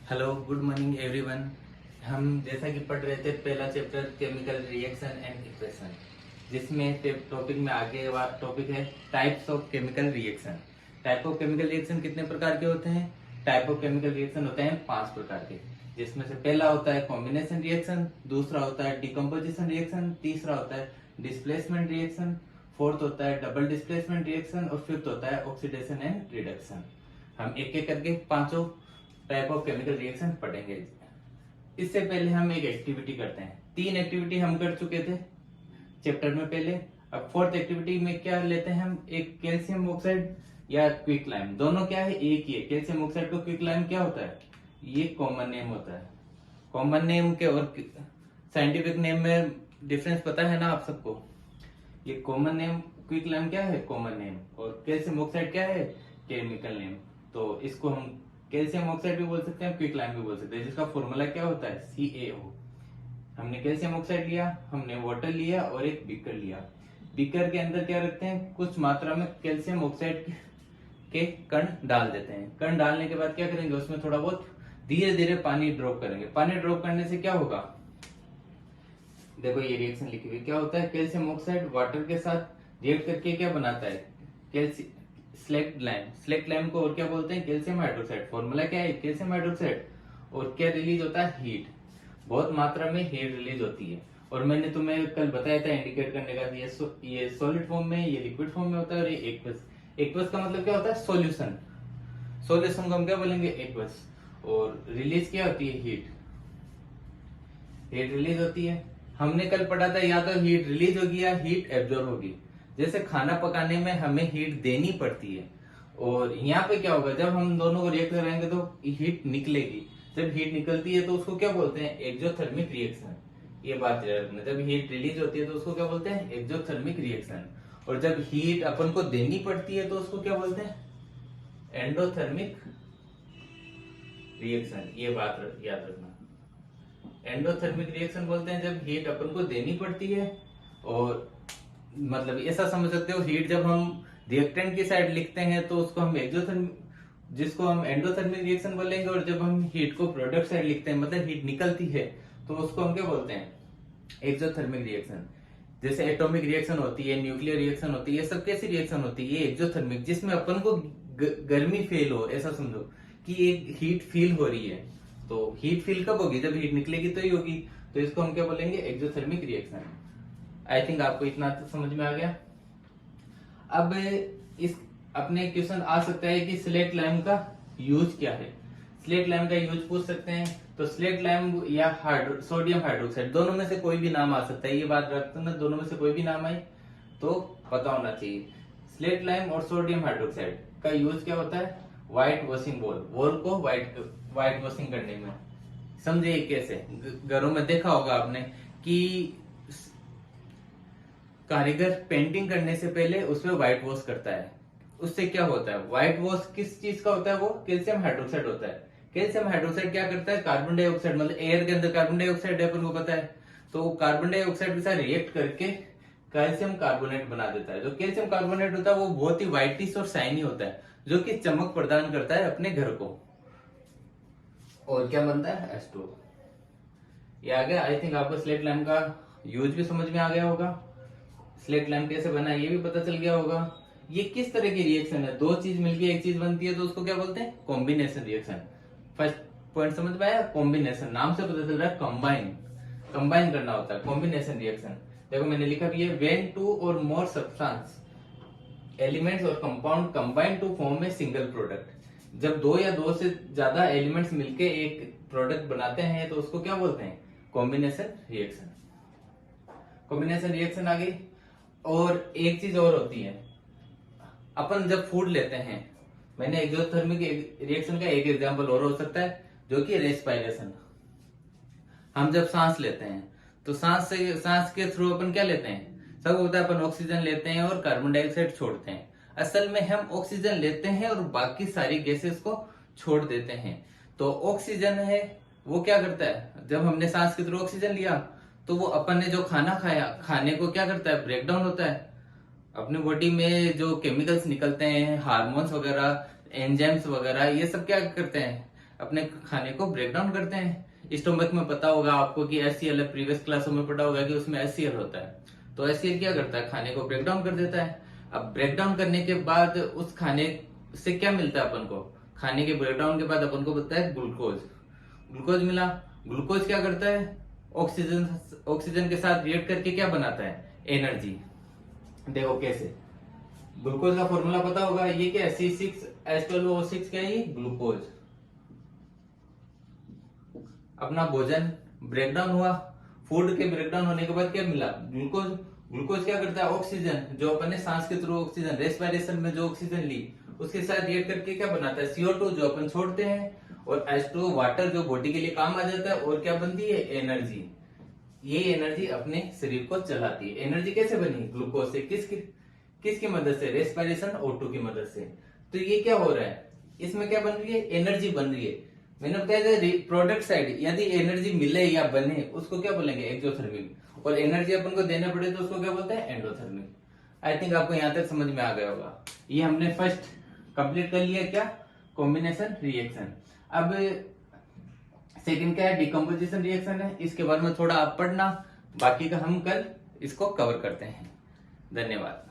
Hello good morning everyone. हम जैसा कि पढ़ रहे थे पहला chapter chemical reaction and equation, जिसमें टॉपिक में आगे टॉपिक है types of chemical reaction. Type of chemical reaction कितने प्रकार के होते हैं? टाइप ऑफ केमिकल रिएक्शन होते हैं 5 प्रकार के, जिसमें से पहला होता है कॉम्बिनेशन रिएक्शन, दूसरा होता है डिकम्पोजिशन रिएक्शन, तीसरा होता है डिस्प्लेसमेंट रिएक्शन, फोर्थ होता है डबल डिस्प्लेसमेंट रिएक्शन और फिफ्थ होता है ऑक्सीडेशन एंड रिडक्शन। हम एक एक करके पांचों टाइप ऑफ केमिकल रिएक्शन पढ़ेंगे। इससे पहले हम एक एक्टिविटी करते हैं। 3 एक्टिविटी हम कर चुके थे चैप्टर में पहले। अब फोर्थ एक्टिविटी में क्या लेते हैं हम? एक कैल्शियम ऑक्साइड या क्विक लाइम, दोनों क्या है? एक ही है। कैल्शियम ऑक्साइड को क्विक लाइम क्या होता है? ये कॉमन नेम होता है। कॉमन नेम के और साइंटिफिक नेम में डिफरेंस पता है ना आप सबको? ये कॉमन नेम क्विक लाइम क्या है? Common name. और कैल्शियम ऑक्साइड क्या है? Chemical name. तो इसको हम कैल्शियम ऑक्साइड भी बोल सकते हैं, क्विक लाइम भी बोल सकते हैं, जिसका फॉर्मूला क्या होता है? CaO। हमने कैल्शियम ऑक्साइड लिया, हमने वाटर लिया और एक बीकर लिया। बीकर के अंदर क्या रखते हैं? कुछ मात्रा में कैल्शियम ऑक्साइड के कण डाल देते हैं। कण डालने के बाद क्या करेंगे? उसमें थोड़ा बहुत धीरे धीरे पानी ड्रॉप करेंगे। पानी ड्रॉप करने से क्या होगा? देखो ये रिएक्शन लिखी हुई क्या होता है? कैल्शियम ऑक्साइड वाटर के साथ रिएक्ट करके क्या बनाता है? Calcium slaked lime. Slaked lime को और क्या बोलते हैं? Calcium hydroxide. फॉर्मूला क्या है? Calcium hydroxide. और क्या रिलीज होता है? हीट। बहुत मात्रा में हीट रिलीज होती है। और मैंने तुम्हें कल बताया था इंडिकेट करने का, ये सॉलिड फॉर्म में, ये लिक्विड फॉर्म में होता है और ये एक्वस। एक्वस का मतलब क्या होता है? सॉल्यूशन। सॉल्यूशन को हम क्या बोलेंगे? एक्वस। और रिलीज क्या होती है? हीट। हीट रिलीज होती है। हमने कल पढ़ा था या तो हीट रिलीज होगी या हीट एब्जॉर्ब होगी। जैसे खाना पकाने में हमें हीट देनी पड़ती है, और यहाँ पे क्या होगा? जब हम दोनों को रिएक्ट कराएंगे तो हीट निकलेगी। जब हीट निकलती है तो उसको क्या बोलते हैं? Exothermic reaction. ये बात याद रखना। जब हीट रिलीज होती है तो उसको क्या बोलते हैं? Exothermic reaction. और जब हीट अपन को देनी पड़ती है तो उसको क्या बोलते हैं? Endothermic reaction. ये बात याद रखना। एंडोथर्मिक रिएक्शन बोलते हैं जब हीट अपन को देनी पड़ती है। और मतलब ऐसा समझ सकते हो, हीट जब हम रिएक्टेंट की साइड लिखते हैं तो उसको हम एक्सोथर्मिक, जिसको हम एंडोथर्मिक रिएक्शन बोलेंगे। और जब हम हीट को प्रोडक्ट साइड लिखते हैं, मतलब हीट निकलती है, तो उसको हम क्या बोलते हैं? Exothermic reaction. जैसे एटॉमिक रिएक्शन होती है, न्यूक्लियर रिएक्शन होती है, ये सब कैसी रिएक्शन होती है? ये एक्सोथर्मिक, जिसमें अपन को गर्मी फील हो। ऐसा समझो कि एक हीट फील हो रही है। तो हीट फील कब होगी? जब हीट निकलेगी तो ही होगी। तो इसको हम क्या बोलेंगे? Exothermic reaction. आई थिंक आपको इतना तो समझ में आ गया। अब इस अपने क्वेश्चन आ सकता है कि स्लेट लाइम का यूज क्या है? स्लेट लाइम का यूज पूछ सकते हैं। तो स्लेट लाइम या सोडियम हाइड्रोक्साइड, दोनों में से कोई भी नाम आ सकता है। ये बात रखते ना, दोनों में से कोई भी नाम आए तो पता होना चाहिए। स्लेट लाइम और सोडियम हाइड्रोक्साइड का यूज क्या होता है? व्हाइट वॉशिंग वॉल को व्हाइट वॉशिंग करने में। समझे कैसे? घरों में देखा होगा आपने कि कारीगर पेंटिंग करने से पहले उसमें व्हाइट वॉश करता है। उससे क्या होता है? व्हाइट वॉश किस चीज का होता है? वो कैल्शियम हाइड्रोक्साइड होता है। कैल्शियम हाइड्रोक्साइड क्या करता है? कार्बन डाइऑक्साइड, मतलब एयर के अंदर कार्बन डाइऑक्साइड है, अपन को पता है। तो कार्बन डाइऑक्साइड के साथ रिएक्ट करके कैल्शियम कार्बोनेट बना देता है। जो कैल्शियम कार्बोनेट होता है वो बहुत ही व्हाइटिश और शाइनी होता है, जो कि चमक प्रदान करता है अपने घर को। और क्या बनता है? H2O। ये आ गया। आई थिंक आपको स्लेट लैम्प का यूज भी समझ में आ गया होगा। स्लेट लैम्प कैसे बना है ये भी पता चल गया होगा। ये किस तरह की रिएक्शन है? दो चीज मिलकर एक चीज बनती है तो उसको क्या बोलते हैं? Combination reaction. फर्स्ट पॉइंट समझ में आया? कॉम्बिनेशन, नाम से पता चल रहा है कंबाइन। कंबाइन करना होता है कॉम्बिनेशन रिएक्शन। देखो मैंने लिखा भी है, व्हेन 2 और मोर सब्सटेंस एलिमेंट्स और compound combine to form a single product. जब 2 या 2 से ज्यादा एलिमेंट्स मिलके एक प्रोडक्ट बनाते हैं तो उसको क्या बोलते हैं? Combination reaction. कॉम्बिनेशन रिएक्शन आ गई। और एक चीज और होती है, अपन जब फूड लेते हैं, मैंने एक्सोथर्मिक रिएक्शन का एक एग्जांपल और हो सकता है, जो कि रेस्पिरेशन। हम जब सांस लेते हैं तो सांस के थ्रू अपन क्या लेते हैं? सब होता है, अपन ऑक्सीजन लेते हैं और कार्बन डाइऑक्साइड छोड़ते हैं। असल में हम ऑक्सीजन लेते हैं और बाकी सारी गैसेस को छोड़ देते हैं। तो ऑक्सीजन है वो क्या करता है? जब हमने सांस के थ्रू ऑक्सीजन लिया तो वो अपन ने जो खाना खाया, खाने को क्या करता है? ब्रेक डाउन होता है। अपने बॉडी में जो केमिकल्स निकलते हैं, हार्मोन्स वगैरह, एंजाइम्स वगैरह, ये सब क्या करते हैं? अपने खाने को ब्रेक डाउन करते हैं। स्टोमक में पता होगा आपको कि HCl है, प्रीवियस क्लासों में पढ़ा होगा कि उसमें HCl होता है। तो HCl क्या करता है, खाने को ब्रेक डाउन कर देता है। अब ब्रेक डाउन करने के बाद उस खाने से क्या मिलता है अपन को, खाने के ब्रेक डाउन के बाद अपन को मिलता है ग्लूकोज। ग्लूकोज मिला, ग्लूकोज क्या करता है, ऑक्सीजन के साथ रिएक्ट करके क्या बनाता है, एनर्जी। देखो कैसे, ग्लूकोज का फॉर्मूला पता होगा, ये क्या है, C6H12O6 क्या है, ये ग्लूकोज। अपना भोजन ब्रेकडाउन हुआ, फूड के ब्रेकडाउन होने के बाद क्या मिला, ग्लूकोज। ग्लूकोज क्या करता है, ऑक्सीजन जो अपन ने सांस के थ्रू ऑक्सीजन रेस्पिरेशन में जो ऑक्सीजन ली उसके साथ रिएक्ट करके क्या बनाता है, CO2 जो अपन छोड़ते हैं, और H2O वाटर जो बॉडी के लिए काम आ जाता है, और क्या बनती है, एनर्जी। ये एनर्जी अपने शरीर को चलाती है। एनर्जी कैसे बनी, ग्लूकोज से। किसकी मदद से, रेस्पिरेशन O2 की मदद से। तो ये क्या हो रहा है, इसमें क्या बन रही है, एनर्जी बन रही है। मैंने बताया प्रोडक्ट साइड यदि एनर्जी मिले या बने उसको क्या बोलेंगे, एक्सोथर्मिक। और एनर्जी अपन को देना पड़े तो उसको क्या बोलते हैं, एंडोथर्मिक। आई थिंक आपको यहाँ तक समझ में आ गया होगा। ये हमने फर्स्ट कंप्लीट कर लिया, क्या, कॉम्बिनेशन रिएक्शन। अब सेकंड क्या है, डिकम्पोजिशन रिएक्शन है। इसके बारे में थोड़ा आप पढ़ना, बाकी का हम कल इसको कवर करते हैं। धन्यवाद।